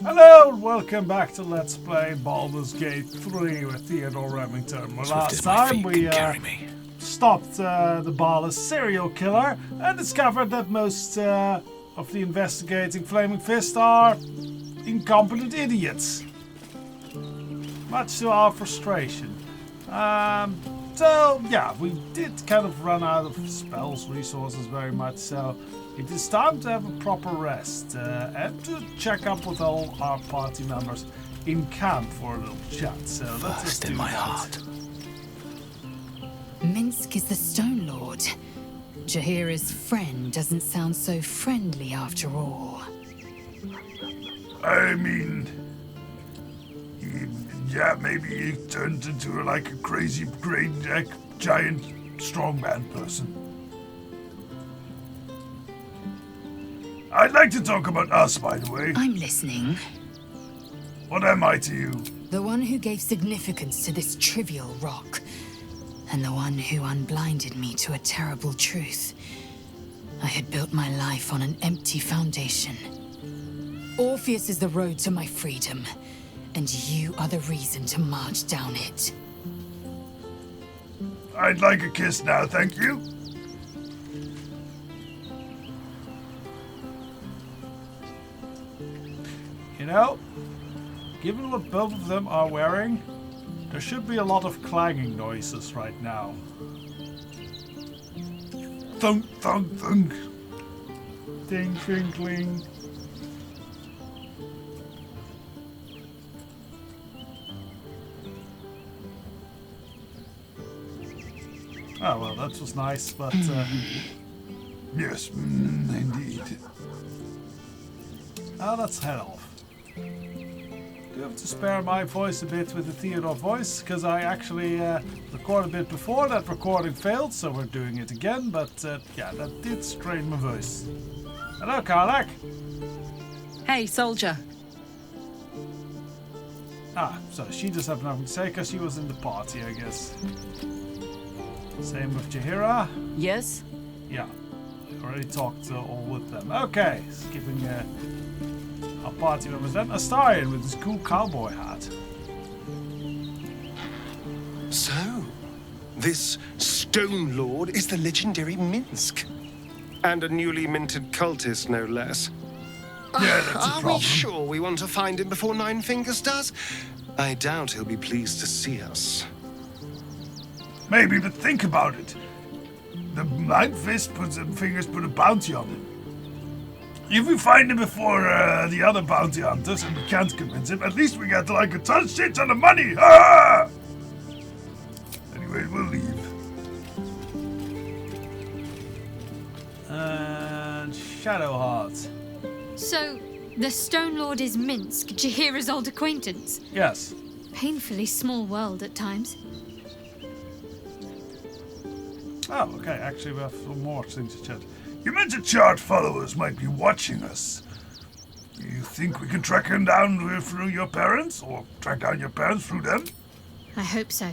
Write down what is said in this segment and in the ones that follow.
Hello and welcome back to Let's Play Baldur's Gate 3 with Theodore Remington. Well, last time we stopped the Baldur serial killer and discovered that most of the investigating Flaming Fist are incompetent idiots. Much to our frustration. So, yeah, we did kind of run out of spells, resources very much, so it is time to have a proper rest and to check up with all our party members in camp for a little chat. So let's just do that. Heart. Minsk is the Stone Lord. Jahira's friend doesn't sound so friendly after all. I mean, yeah, maybe he turned into like a crazy, great, giant strongman person. I'd like to talk about us, by the way. I'm listening. What am I to you? The one who gave significance to this trivial rock, and the one who unblinded me to a terrible truth. I had built my life on an empty foundation. Orpheus is the road to my freedom, and you are the reason to march down it. I'd like a kiss now, thank you. You know, given what both of them are wearing, there should be a lot of clanging noises right now. Thunk, thunk, thunk. Ding, ding, cling. Oh, well, that was nice, but... Yes, indeed. Let's head off. Do have to spare my voice a bit with the Theodore voice, because I actually recorded a bit before. That recording failed, so we're doing it again, but yeah, that did strain my voice. Hello, Karlak. Hey, soldier. So she does have nothing to say, because she was in the party, I guess. Same with Jahira. Yes? Yeah, I already talked all with them. Okay, skipping our party members then. Astarion with his cool cowboy hat. So, this Stone Lord is the legendary Minsk. And a newly minted cultist, no less. Yeah, that's a Are problem. we sure we want to find him before Nine Fingers does? I doubt he'll be pleased to see us. Maybe, but think about it. The Nine Fingers put a bounty on him. If we find him before the other bounty hunters and we can't convince him, at least we get like a shit ton of money. Ah! Anyway, we'll leave. And Shadowheart. So, the Stone Lord is Minsk, Jahira's old acquaintance. Yes. Painfully small world at times. Oh, okay. Actually, we have some more things to chat. You mentioned chart followers might be watching us. You think we can track him down through your parents? Or track down your parents through them? I hope so.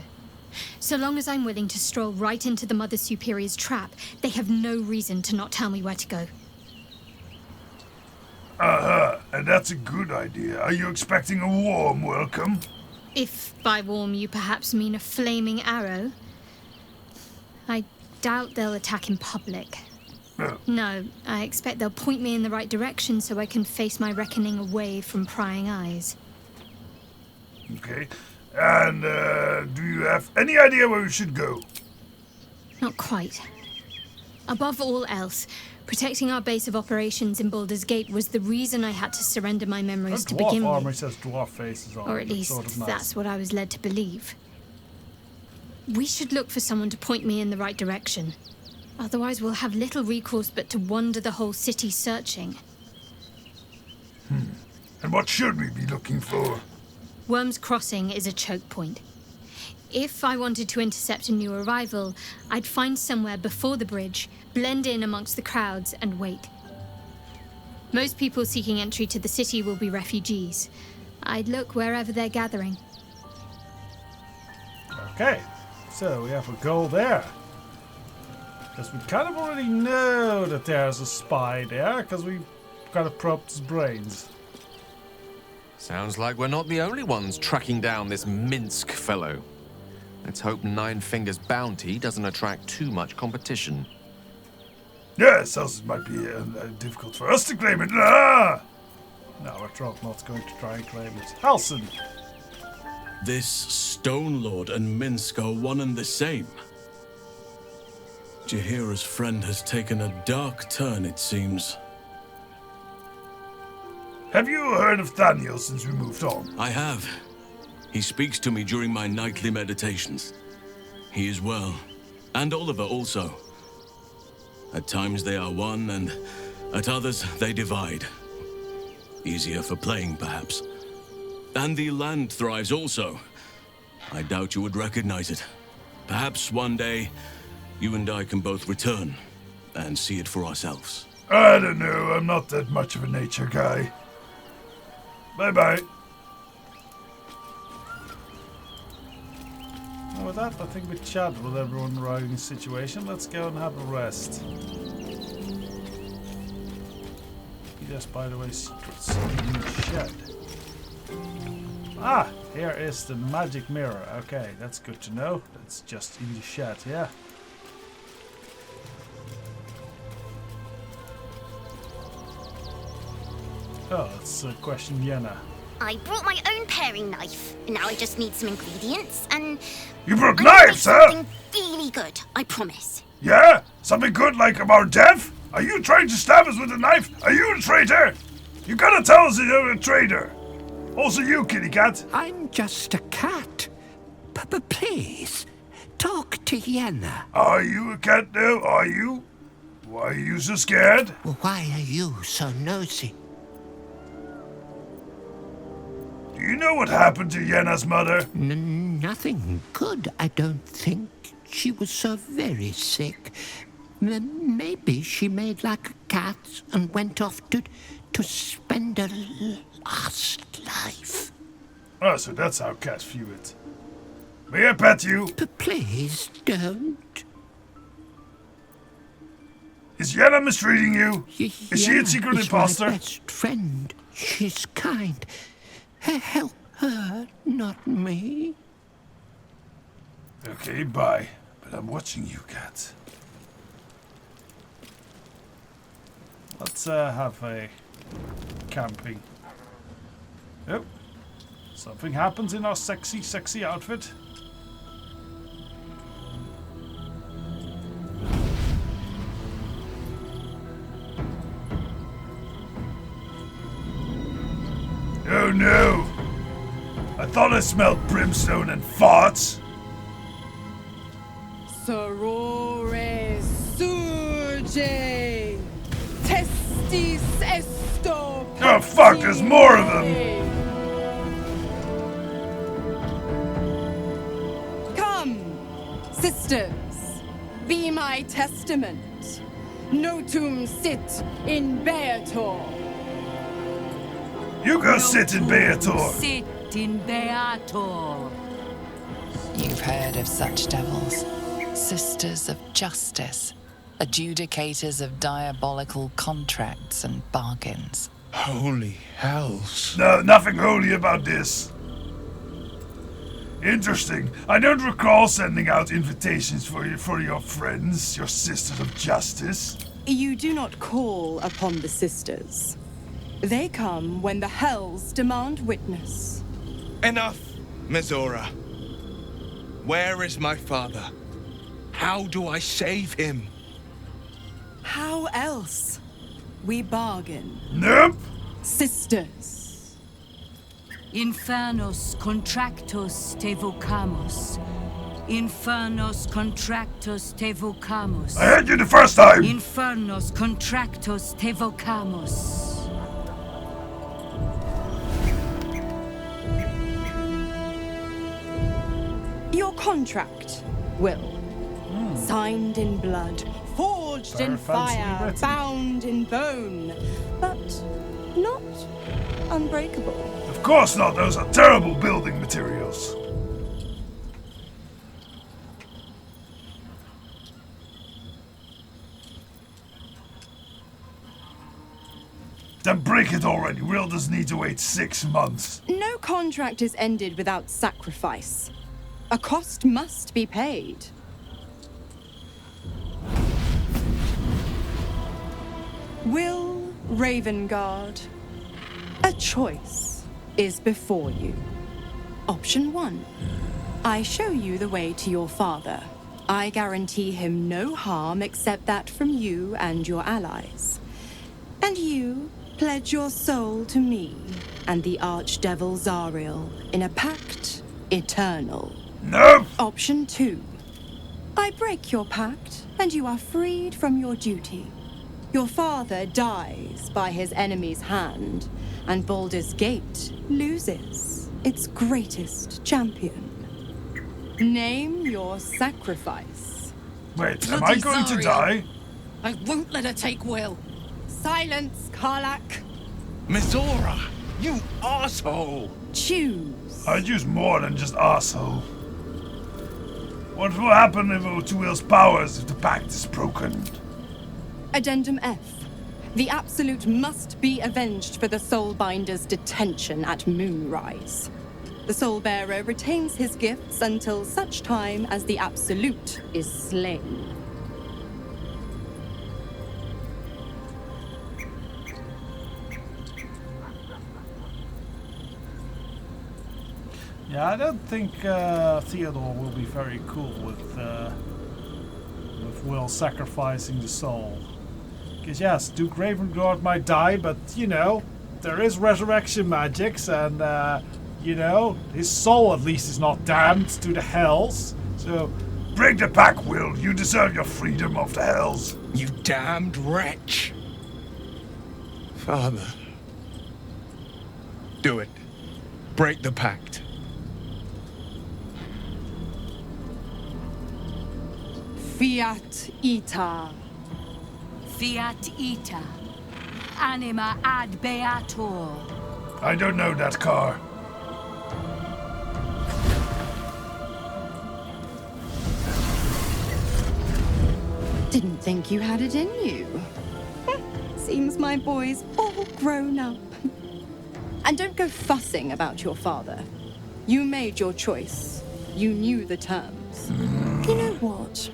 So long as I'm willing to stroll right into the Mother Superior's trap, they have no reason to not tell me where to go. And that's a good idea. Are you expecting a warm welcome? If by warm you perhaps mean a flaming arrow. I doubt they'll attack in public. No, I expect they'll point me in the right direction so I can face my reckoning away from prying eyes. Okay. And do you have any idea where we should go? Not quite. Above all else, protecting our base of operations in Baldur's Gate was the reason I had to surrender my memories to begin Dwarf armor with. says dwarf faces on Or it. at It's least sort of nice. that's what I was led to believe. We should look for someone to point me in the right direction. Otherwise we'll have little recourse but to wander the whole city searching. And what should we be looking for? Worm's Crossing is a choke point. If I wanted to intercept a new arrival, I'd find somewhere before the bridge, blend in amongst the crowds, and wait. Most people seeking entry to the city will be refugees. I'd look wherever they're gathering. Okay, so we have a goal there. Because we kind of already know that there's a spy there, because we kind of probed his brains. Sounds like we're not the only ones tracking down this Minsk fellow. Let's hope Nine Fingers' bounty doesn't attract too much competition. Yes, else it might be difficult for us to claim it. Ah! No, our Trotnot's going to try and claim it. Halson! This Stone Lord and Minsk are one and the same. Jahira's friend has taken a dark turn, it seems. Have you heard of Thaniel since we moved on? I have. He speaks to me during my nightly meditations. He is well. And Oliver also. At times they are one, and at others they divide. Easier for playing, perhaps. And the land thrives also. I doubt you would recognize it. Perhaps one day, you and I can both return and see it for ourselves. I don't know, I'm not that much of a nature guy. Bye-bye. And with that, I think we chatted with everyone regarding the situation. Let's go and have a rest. Yes, by the way, secrets in the shed. Ah, here is the magic mirror. Okay, that's good to know. That's just in the shed, yeah. Oh, let's question Yenna. I brought my own paring knife. Now I just need some ingredients and... You brought I'm gonna knives, make huh? something really good, I promise. Yeah? Something good like about death? Are you trying to stab us with a knife? Are you a traitor? You gotta tell us that you're a traitor. Also you, kitty cat. I'm just a cat. But please, talk to Yenna. Are you a cat now? Are you? Why are you so scared? Why are you so nosy? Do you know what happened to Yenna's mother? Nothing good, I don't think. She was so very sick. Maybe she made like a cat and went off to spend her last life. Oh, so that's how cats view it. May I pet you? Please don't. Is Yenna mistreating you? Is she a secret Yenna is imposter? my best friend. She's kind. Help her, not me. Okay, bye. But I'm watching you, cat. Let's have a camping. Oh, something happens in our sexy, sexy outfit. Oh no! I thought I smelled brimstone and farts. Sorore surge, testis esto. Oh fuck, there's more of them! Come, sisters, be my testament. Notum sit in Beator. You go sit in Beator. Sit in Beator. You've heard of such devils. Sisters of justice. Adjudicators of diabolical contracts and bargains. Holy hells. No, nothing holy about this. Interesting. I don't recall sending out invitations for your friends, your sisters of justice. You do not call upon the sisters. They come when the hells demand witness. Enough, Mizora. Where is my father? How do I save him? How else? We bargain. Nope. Sisters. Infernos contractos te vocamos. Infernos contractos te vocamos. I heard you the first time. Infernos contractos te vocamos. Your contract, Will. Signed in blood, forged in fire, bound in bone, but not unbreakable. Of course not, those are terrible building materials. Then break it already. Will doesn't need to wait 6 months. No contract is ended without sacrifice. A cost must be paid. Will Ravengard, a choice is before you. Option 1. I show you the way to your father. I guarantee him no harm except that from you and your allies. And you pledge your soul to me and the Archdevil Zariel in a pact eternal. No! Option 2. I break your pact and you are freed from your duty. Your father dies by his enemy's hand, and Baldur's Gate loses its greatest champion. Name your sacrifice. Wait, am I going to die? I won't let her take Will. Silence, Karlak. Mizora, you asshole! Choose. I'd use more than just arsehole. What will happen to Will's powers if the pact is broken? Addendum F. The Absolute must be avenged for the Soulbinder's detention at Moonrise. The Soulbearer retains his gifts until such time as the Absolute is slain. Yeah, I don't think Theodore will be very cool with Will sacrificing the soul. Because yes, Duke Ravengard might die, but you know, there is resurrection magics, and you know, his soul at least is not damned to the hells. So break the pact, Will. You deserve your freedom of the hells. You damned wretch. Father. Do it. Break the pact. Fiat Ita. Fiat ita. Anima ad beator. I don't know that car. Didn't think you had it in you. Seems my boy's all grown up. And don't go fussing about your father. You made your choice. You knew the terms. You know what?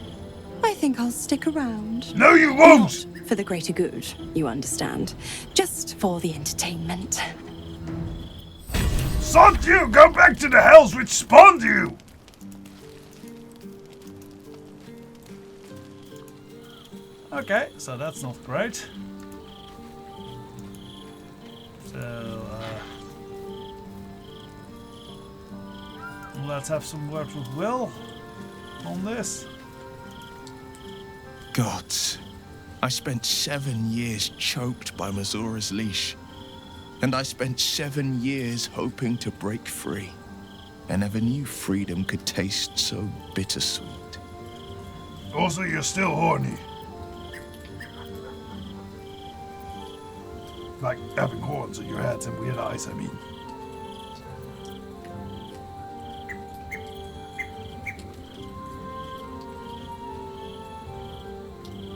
I think I'll stick around. No, you won't! Not for the greater good, you understand. Just for the entertainment. Sod you! Go back to the hells which spawned you! okay, so that's not great. So let's have some words with Will on this. Gods, I spent 7 years choked by Mizora's leash. And I spent 7 years hoping to break free. I never knew freedom could taste so bittersweet. Also, you're still horny. Like having horns on your head and weird eyes, I mean.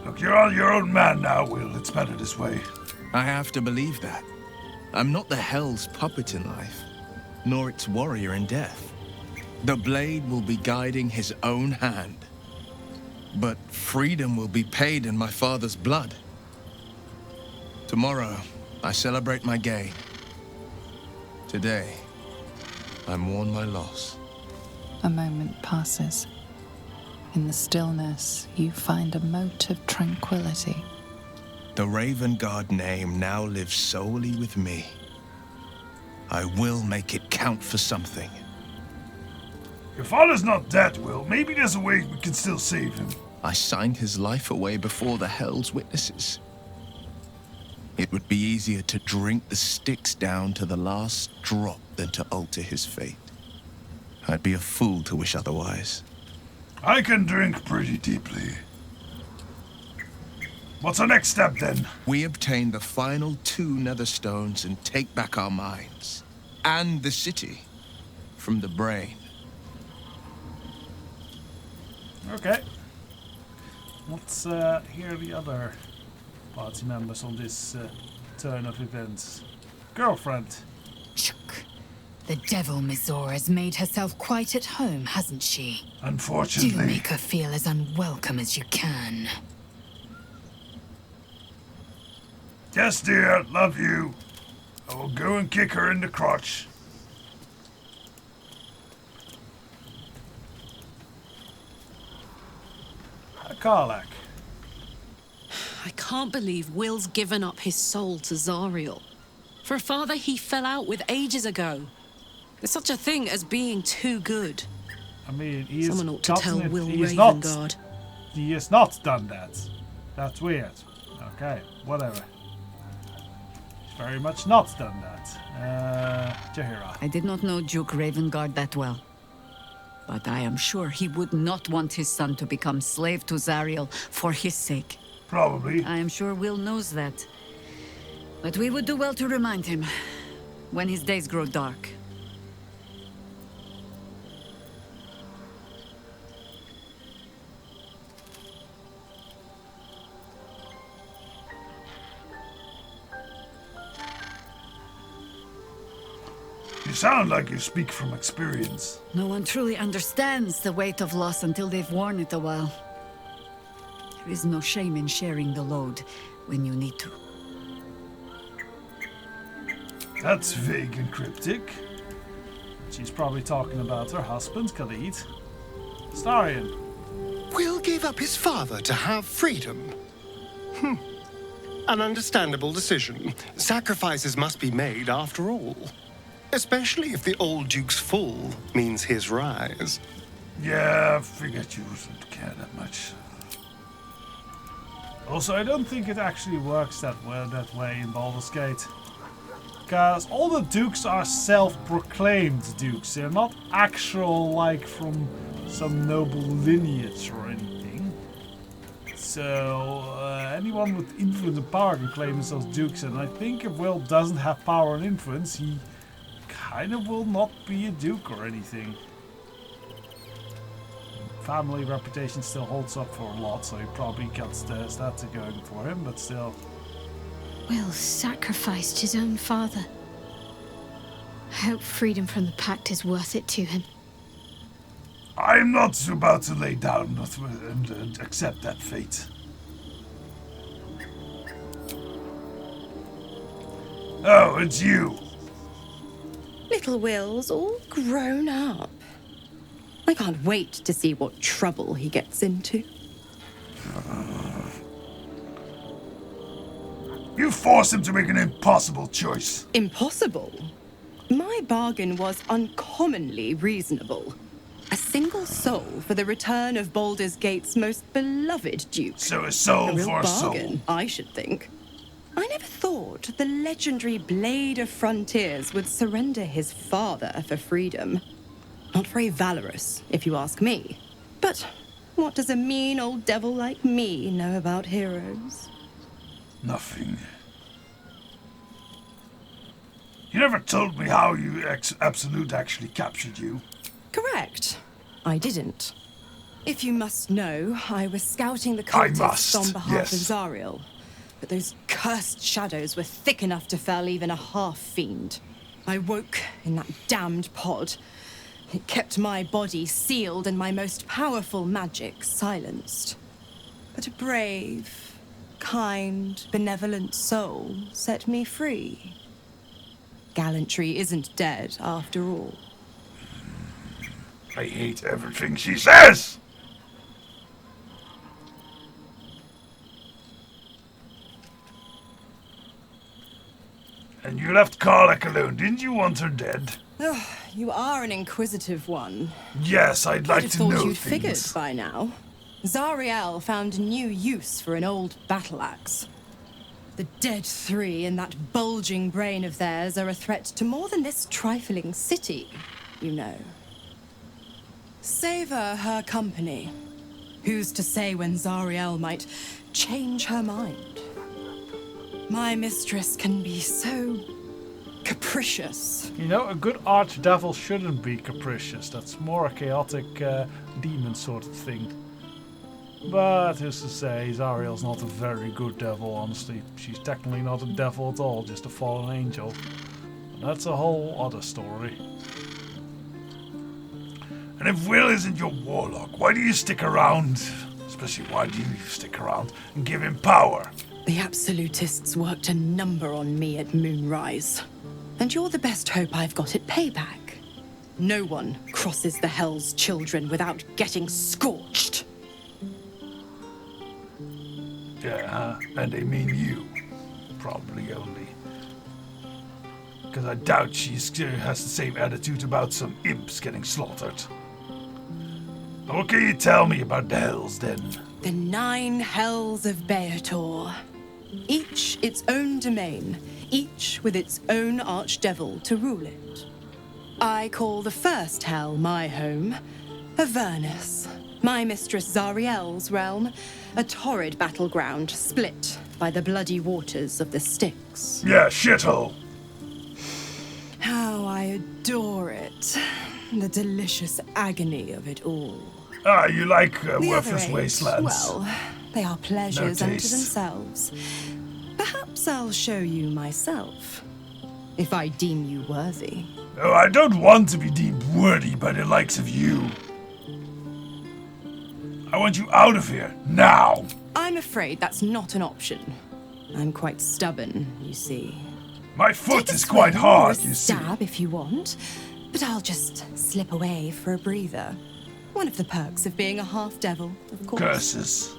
Look, you're on your own man now, Will. It's better this way. I have to believe that. I'm not the Hell's puppet in life, nor its warrior in death. The blade will be guiding his own hand. But freedom will be paid in my father's blood. Tomorrow, I celebrate my gain. Today, I mourn my loss. A moment passes. In the stillness, you find a mote of tranquility. The Ravengard name now lives solely with me. I will make it count for something. Your father's not dead, Will. Maybe there's a way we can still save him. I signed his life away before the Hell's witnesses. It would be easier to drink the Styx down to the last drop than to alter his fate. I'd be a fool to wish otherwise. I can drink pretty deeply. What's our next step, then? We obtain the final 2 Netherstones and take back our minds. And the city. From the brain. Okay. Let's hear the other party members on this turn of events. Girlfriend. Chuck. The devil Mizor has made herself quite at home, hasn't she? Unfortunately. Do make her feel as unwelcome as you can. Yes, dear, love you. I will go and kick her in the crotch. Karlak. I can't believe Will's given up his soul to Zariel. For a father he fell out with ages ago. There's such a thing as being too good. I mean, he's Someone ought to tell Will He has not done that. That's weird. Okay, whatever. He's very much not done that. Jaheira. I did not know Duke Ravengard that well. But I am sure he would not want his son to become slave to Zariel for his sake. Probably. I am sure Will knows that. But we would do well to remind him when his days grow dark. You sound like you speak from experience. No one truly understands the weight of loss until they've worn it a while. There is no shame in sharing the load when you need to. That's vague and cryptic. She's probably talking about her husband, Khalid. Starion. Will gave up his father to have freedom. An understandable decision. Sacrifices must be made after all. Especially if the old Duke's fall means his rise. Yeah, I figured you wouldn't care that much. Also, I don't think it actually works that way in Baldur's Gate. Because all the dukes are self-proclaimed dukes. They're not actual, like, from some noble lineage or anything. So, anyone with influence and power can claim themselves dukes. And I think if Will doesn't have power and influence, he kind of will not be a duke or anything. Family reputation still holds up for a lot, so he probably got that going for him, but still. Will sacrificed his own father. I hope freedom from the pact is worth it to him. I'm not about to lay down and accept that fate. Oh, it's you. Little Will's all grown up. I can't wait to see what trouble he gets into. You forced him to make an impossible choice. Impossible? My bargain was uncommonly reasonable. A single soul for the return of Baldur's Gate's most beloved duke. So a soul a real for a bargain, soul. I should think. I never thought the legendary Blade of Frontiers would surrender his father for freedom. Not very valorous, if you ask me. But what does a mean old devil like me know about heroes? Nothing. You never told me how you Absolute actually captured you. Correct. I didn't. If you must know, I was scouting the cultists on behalf of Zariel. But those cursed shadows were thick enough to fell even a half-fiend. I woke in that damned pod. It kept my body sealed and my most powerful magic silenced. But a brave, kind, benevolent soul set me free. Gallantry isn't dead after all. I hate everything she says! And you left Karlak alone. Didn't you want her dead? You are an inquisitive one. Yes, I'd like to know thought you'd things. figured by now. Zariel found new use for an old battle axe. The dead three in that bulging brain of theirs are a threat to more than this trifling city, you know. Savor her company. Who's to say when Zariel might change her mind? My mistress can be so capricious. You know, a good archdevil shouldn't be capricious. That's more a chaotic demon sort of thing. But who's to say, Zariel's not a very good devil, honestly. She's technically not a devil at all, just a fallen angel. And that's a whole other story. And if Will isn't your warlock, why do you stick around? Especially, why do you stick around and give him power? The Absolutists worked a number on me at Moonrise. And you're the best hope I've got at payback. No one crosses the Hell's Children without getting scorched. Yeah, and they mean you. Probably only. Because I doubt she has the same attitude about some imps getting slaughtered. What can you tell me about the Hells, then? The 9 Hells of Beator. Each its own domain, each with its own archdevil to rule it. I call the first Hell my home, Avernus. My mistress Zariel's realm, a torrid battleground split by the bloody waters of the Styx. Yeah, shithole. How I adore it. The delicious agony of it all. Ah, you like The worthless other 8, wastelands. well, they are pleasures No unto taste. themselves. Perhaps I'll show you myself, if I deem you worthy. Oh, I don't want to be deemed worthy by the likes of you. I want you out of here, now! I'm afraid that's not an option. I'm quite stubborn, you see. My foot Take a is quite swing hard, or a you see. stab if you want, but I'll just slip away for a breather. One of the perks of being a half-devil, of course. Curses.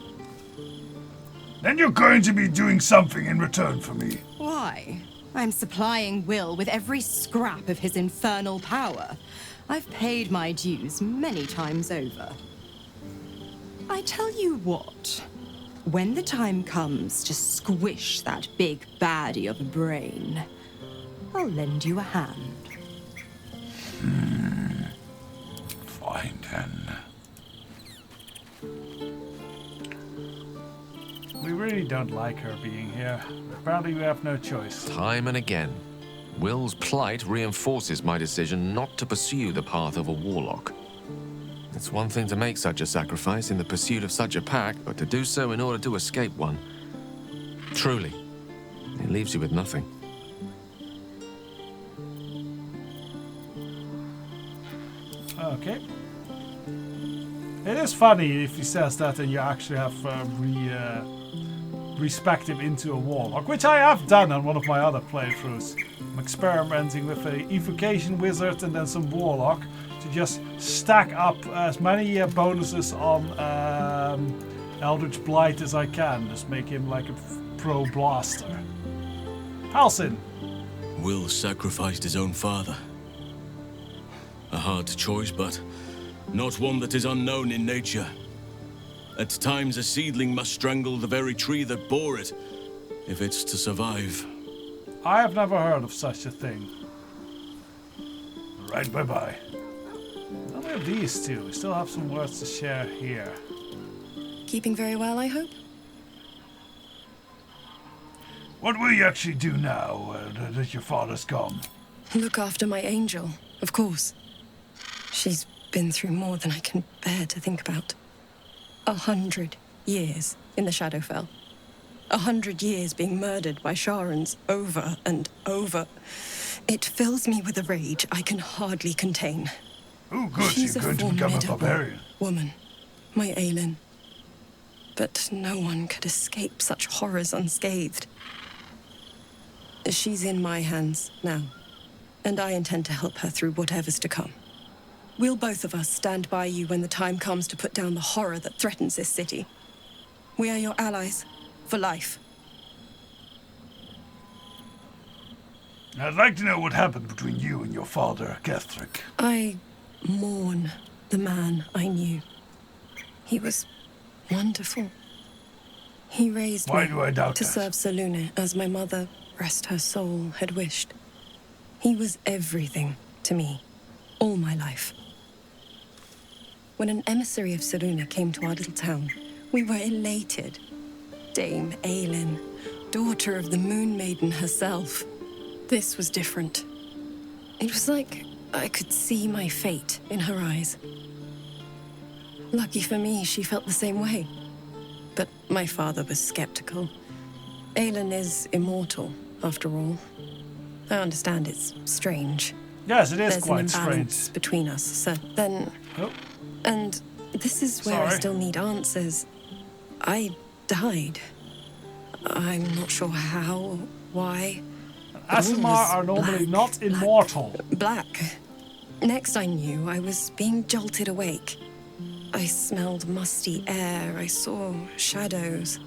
Then you're going to be doing something in return for me. Why? I'm supplying Will with every scrap of his infernal power. I've paid my dues many times over. I tell you what, when the time comes to squish that big baddie of a brain, I'll lend you a hand. Fine, then. We really don't like her being here. Apparently we have no choice. Time and again, Will's plight reinforces my decision not to pursue the path of a warlock. It's one thing to make such a sacrifice in the pursuit of such a pact, but to do so in order to escape one. Truly, it leaves you with nothing. Okay. It is funny if he says that and you actually have respect him into a warlock, which I have done on one of my other playthroughs. I'm experimenting with a evocation wizard and then some warlock to just stack up as many bonuses on Eldritch Blight as I can. Just make him like a pro blaster. Halsin. Will sacrificed his own father. A hard choice, but not one that is unknown in nature. At times, a seedling must strangle the very tree that bore it, if it's to survive. I have never heard of such a thing. Right, bye-bye. Now we have these two. We still have some words to share here. Keeping very well, I hope? What will you actually do now that your father's gone? Look after my angel, of course. She's been through more than I can bear to think about. 100 years in the Shadowfell. 100 years being murdered by Sharans over and over. It fills me with a rage I can hardly contain. Oh, good, She's you're going to become a formidable barbarian. woman, my Aelin. But no one could escape such horrors unscathed. She's in my hands now, and I intend to help her through whatever's to come. We'll both of us stand by you when the time comes to put down the horror that threatens this city. We are your allies, for life. I'd like to know what happened between you and your father, Kethric. I mourn the man I knew. He was wonderful. He raised Why me do I doubt to that? serve Selûne as my mother, rest her soul, had wished. He was everything to me, all my life. When an emissary of Selûne came to our little town, we were elated. Dame Aelin, daughter of the Moon Maiden herself. This was different. It was like I could see my fate in her eyes. Lucky for me, she felt the same way. but my father was skeptical. Aelin is immortal, after all. I understand it's strange. Yes, it is There's quite an imbalance strange. between us, so then... Oh. And this is where I still need answers. I died. I'm not sure how, why. Aasimar are normally not immortal. Black. Next I knew, I was being jolted awake. I smelled musty air, I saw shadows.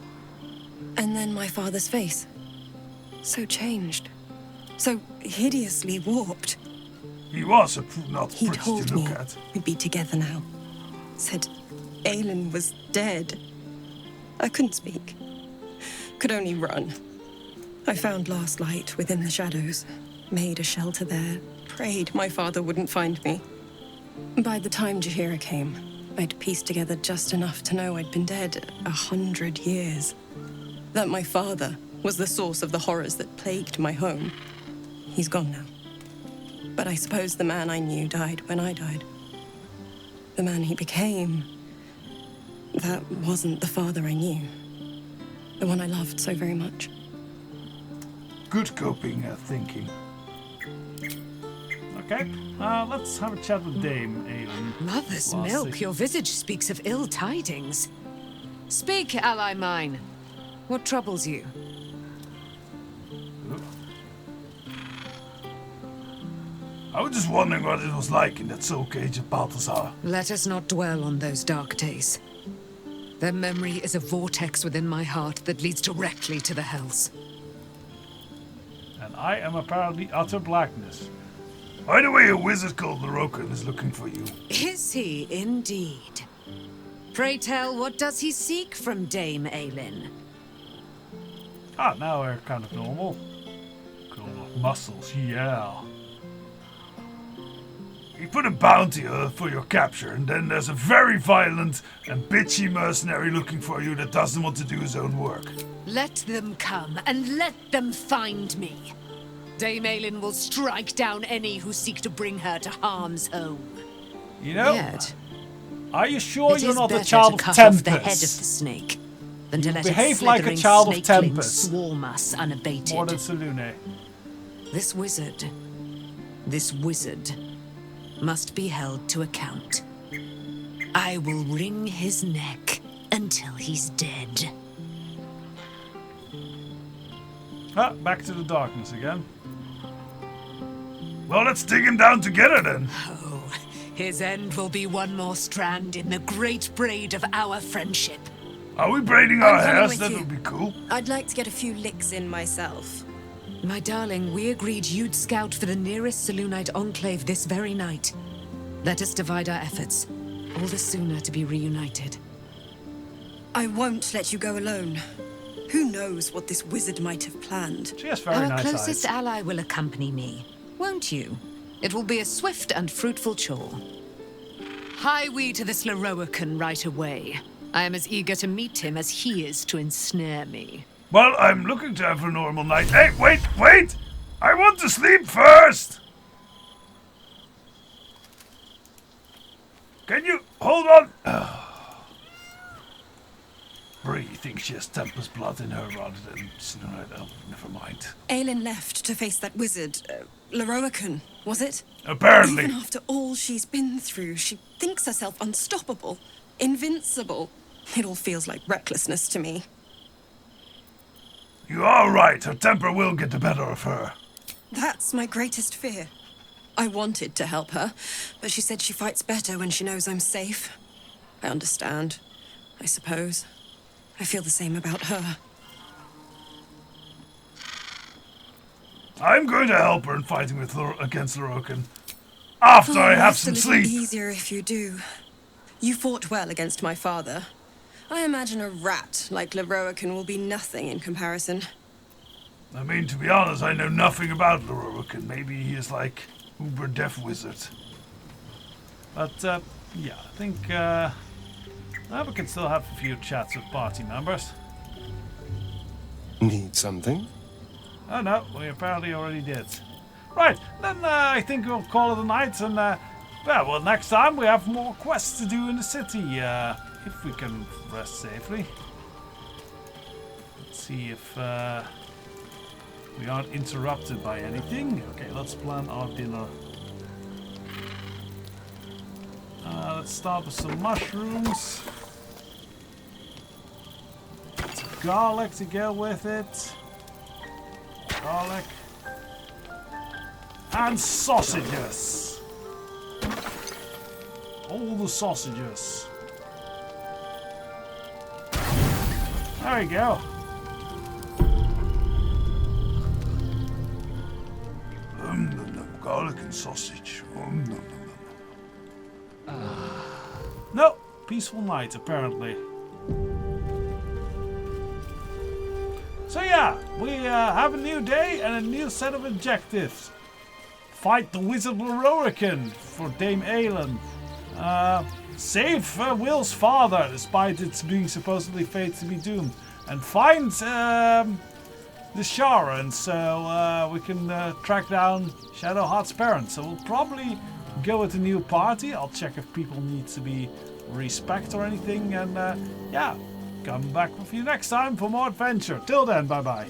And then my father's face. So changed. So hideously warped. He was not He pretty told to me look at. we'd be together now. Said Aelin was dead. I couldn't speak. Could only run. I found last light within the shadows. Made a shelter there. Prayed my father wouldn't find me. By the time Jaheira came, I'd pieced together just enough to know I'd been dead 100 years. That my father was the source of the horrors that plagued my home. He's gone now. But I suppose the man I knew died when I died. The man he became, that wasn't the father I knew. The one I loved so very much. Good coping thinking. Okay, let's have a chat with Dame Aelin. Mother's Lassie. milk, your visage speaks of ill tidings. Speak, ally mine. What troubles you? I was just wondering what it was like in that soul cage of Balthazar. Let us not dwell on those dark days. Their memory is a vortex within my heart that leads directly to the hells. And I am apparently utter blackness. By the way, a wizard called Lorokan is looking for you. Is he indeed? Pray tell, what does he seek from Dame Aelin? Ah, now we're kind of normal. Cool muscles, yeah. He put a bounty for your capture, and then there's a very violent and bitchy mercenary looking for you that doesn't want to do his own work. Let them come, and let them find me. Dame Aelin will strike down any who seek to bring her to harm's home. You know, Yet, are you sure it you're is not a better child to of cut Tempest? off the head of the snake than to You let behave its like a slithering child of snakelings Tempest. swarm us unabated. More than Selune. This wizard must be held to account. I will wring his neck until he's dead. Ah, back to the darkness again. Well, let's dig him down together then. Oh, his end will be one more strand in the great braid of our friendship. Are we braiding our I'm coming hairs? with That you. would be cool. I'd like to get a few licks in myself. My darling, we agreed you'd scout for the nearest Selûnite enclave this very night. Let us divide our efforts, all the sooner to be reunited. I won't let you go alone. Who knows what this wizard might have planned? She has very Our nice closest eyes. ally will accompany me, won't you? It will be a swift and fruitful chore. Hie we to this Loroakan right away. I am as eager to meet him as he is to ensnare me. Well, I'm looking to have a normal night. Hey, wait! I want to sleep first! Can you hold on? Bree thinks she has Tempest blood in her rather than Selûnite. Oh, never mind. Aelin left to face that wizard, Loroakan, was it? Apparently. Even after all she's been through, she thinks herself unstoppable, invincible. It all feels like recklessness to me. You are right. Her temper will get the better of her. That's my greatest fear. I wanted to help her, but she said she fights better when she knows I'm safe. I understand, I suppose. I feel the same about her. I'm going to help her in fighting with against Lorokan. After I have some It's a little sleep. easier if you do. You fought well against my father. I imagine a rat like Loroakan will be nothing in comparison. I mean, to be honest, I know nothing about Loroakan. Maybe he is like uber deaf wizard. But, yeah, I think, now we can still have a few chats with party members. Need something? Oh no, we apparently already did. Right, then I think we'll call it a night, and well, next time we have more quests to do in the city, if we can rest safely. See if we aren't interrupted by anything. Okay, let's plan our dinner. Let's start with some mushrooms. Some garlic to go with it. Garlic. And sausages. All the sausages. There we go. Garlic and sausage. No, peaceful night apparently. So yeah, we have a new day and a new set of objectives. Fight the Wizard Lorroakan for Dame Aelin. Save Will's father, despite its being supposedly fated to be doomed. And find the Sharan, so we can track down Shadowheart's parents. So we'll probably go with a new party. I'll check if people need to be respect or anything. And yeah, come back with you next time for more adventure. Till then, bye-bye.